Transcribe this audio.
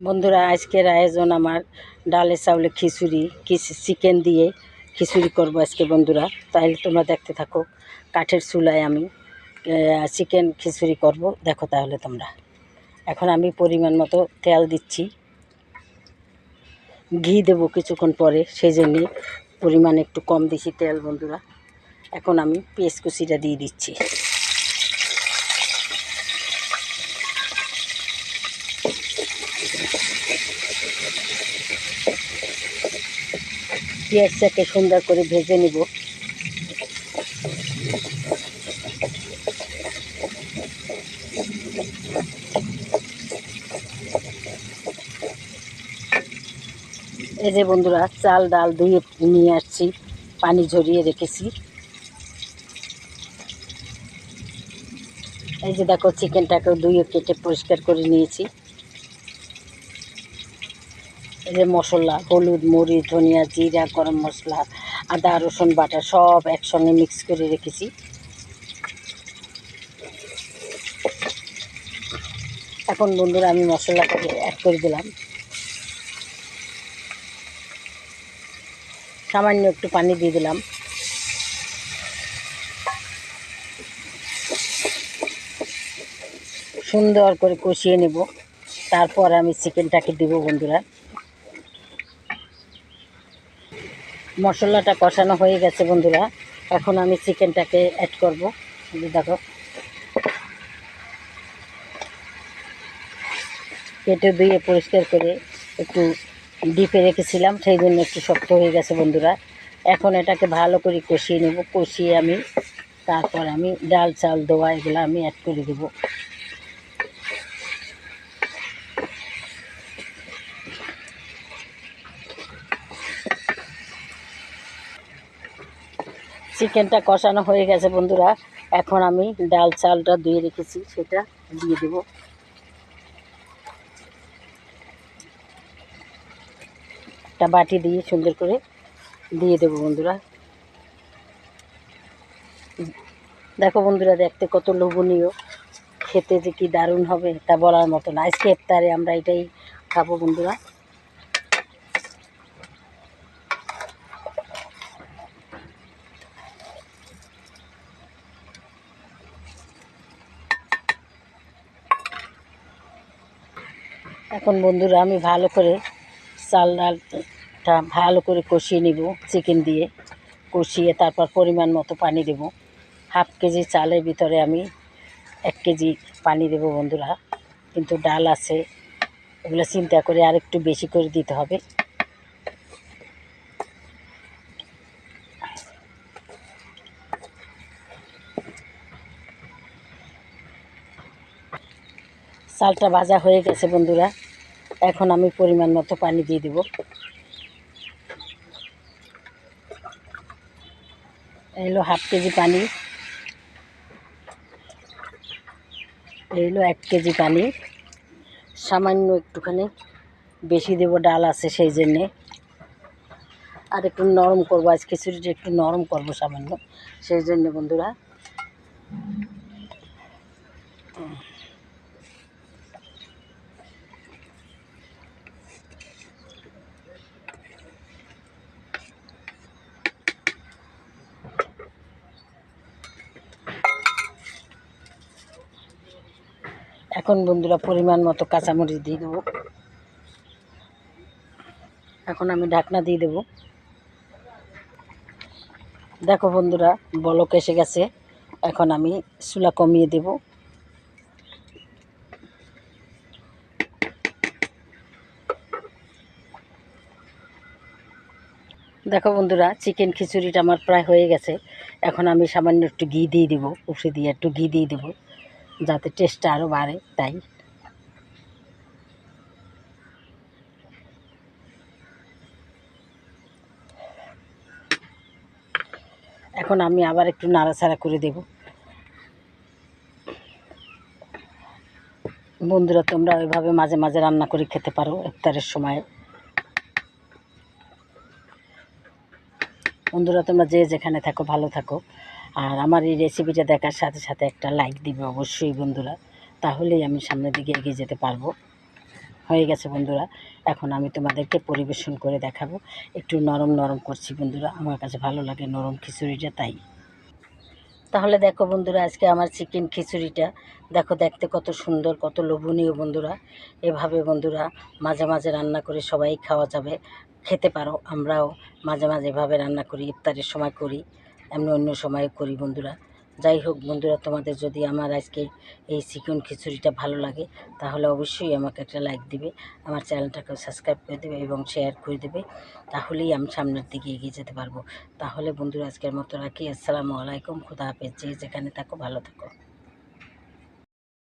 বন্ধুরা, আজকের আয়োজন আমার ডালে চাউলে খিচুড়ি, চিকেন দিয়ে খিচুড়ি করব আজকে বন্ধুরা। তাইলে তোমরা দেখতে থাকো। কাঠের চুলায় আমি চিকেন খিচুড়ি করব, দেখো তাহলে তোমরা। এখন আমি পরিমাণ মতো তেল দিচ্ছি, ঘি দেবো কিছুক্ষণ পরে, সেই জন্যে পরিমাণ একটু কম দিছি তেল বন্ধুরা। এখন আমি পেঁয়াজ কুচিটা দিয়ে দিচ্ছি। পেঁয়াজটাকে সুন্দর করে ভেজে নিব। এই যে বন্ধুরা, চাল ডাল ধুয়ে নিয়ে আসছি, পানি ঝরিয়ে রেখেছি। এই যে দেখো, চিকেনটাকেও ধুয়ে কেটে পরিষ্কার করে নিয়েছি। এই যে মশলা, হলুদ, মরিচ, ধনিয়া, জিরা, গরম মশলা, আদা রসুন বাটা সব একসঙ্গে মিক্স করে রেখেছি। এখন বন্ধুরা আমি মশলাটাকে অ্যাড করে দিলাম। সামান্য একটু পানি দিয়ে দিলাম। সুন্দর করে কষিয়ে নেব, তারপর আমি চিকেনটাকে দেব বন্ধুরা। মশলাটা কষানো হয়ে গেছে বন্ধুরা, এখন আমি চিকেনটাকে অ্যাড করব। দেখো, কেটে ধুয়ে পরিষ্কার করে একটু ডিপে রেখেছিলাম, সেই জন্য একটু শক্ত হয়ে গেছে বন্ধুরা। এখন এটাকে ভালো করে কষিয়ে নেব। কষিয়ে আমি তারপর আমি ডাল চাল ধোয়া এগুলো আমি অ্যাড করে দেব। চিকেনটা কষানো হয়ে গেছে বন্ধুরা, এখন আমি ডাল চালটা ধুয়ে রেখেছি সেটা দিয়ে দেব। একটা বাটি দিয়ে সুন্দর করে দিয়ে দেবো বন্ধুরা। দেখো বন্ধুরা, দেখতে কত লোভনীয়, খেতে যে কি দারুণ হবে তা বলার মতো না। আজকে ইফতারে আমরা এটাই খাবো বন্ধুরা। এখন বন্ধুরা আমি ভালো করে চাল ডালটা ভালো করে কষিয়ে নিব চিকেন দিয়ে। কষিয়ে তারপর পরিমাণ মতো পানি দেব। হাফ কেজি চালের ভিতরে আমি 1 কেজি পানি দেব বন্ধুরা, কিন্তু ডাল আছে, এগুলো চিন্তা করে আর একটু বেশি করে দিতে হবে। চালটা ভাজা হয়ে গেছে বন্ধুরা, এখন আমি পরিমাণ মতো পানি দিয়ে দেব। এলো হাফ কেজি পানি, এলো 1 কেজি পানি। সামান্য একটুখানি বেশি দেব, ডাল আছে সেই জন্যে। আর একটু নরম করবো, আজ খিচুড়িটা একটু নরম করবো সামান্য, সেই জন্য বন্ধুরা। এখন বন্ধুরা পরিমাণ মতো কাঁচামরিচ দিয়ে দেবো। এখন আমি ঢাকনা দিয়ে দেব। দেখো বন্ধুরা, বলক এসে গেছে, এখন আমি চুলা কমিয়ে দেব। দেখো বন্ধুরা, চিকেন খিচুড়িটা আমার প্রায় হয়ে গেছে। এখন আমি সামান্য একটু ঘি দিয়ে দেবো, উপরে দিয়ে একটু ঘি দিয়ে দেবো যাতে টেস্টটা আরও বাড়ে, তাই। এখন আমি আবার একটু নাড়াচাড়া করে দেব। বন্ধুরা, তোমরা ওইভাবে মাঝে মাঝে রান্না করে খেতে পারো ইফতারের সময়। বন্ধুরা, তোমরা যে যেখানে থাকো ভালো থাকো, আর আমার এই রেসিপিটা দেখার সাথে সাথে একটা লাইক দিবে অবশ্যই বন্ধুরা, তাহলেই আমি সামনের দিকে এগিয়ে যেতে পারবো। হয়ে গেছে বন্ধুরা। এখন আমি তোমাদেরকে পরিবেশন করে দেখাবো। একটু নরম নরম করছি বন্ধুরা, আমার কাছে ভালো লাগে নরম খিচুড়িটা, তাই। তাহলে দেখো বন্ধুরা, আজকে আমার চিকেন খিচুড়িটা দেখো, দেখতে কত সুন্দর, কত লোভনীয় বন্ধুরা। এভাবে বন্ধুরা মাঝে মাঝে রান্না করে সবাই খাওয়া যাবে, খেতে পারো। আমরাও মাঝে মাঝে এভাবে রান্না করি, ইফতারের সময় করি, এমনি অন্য সময় করি বন্ধুরা। যাই হোক বন্ধুরা, তোমাদের যদি আমার আজকে এই চিকেন খিচুড়িটা ভালো লাগে তাহলে অবশ্যই আমাকে একটা লাইক দিবে, আমার চ্যানেলটাকে সাবস্ক্রাইব করে দেবে এবং শেয়ার করে দেবে। তাহলেই আমি সামনের দিকে এগিয়ে যেতে পারবো। তাহলে বন্ধুরা আজকের মতো রাখি। আসসালামু আলাইকুম, খুদা হাফেজ। যে যেখানে থাকো ভালো থাকো।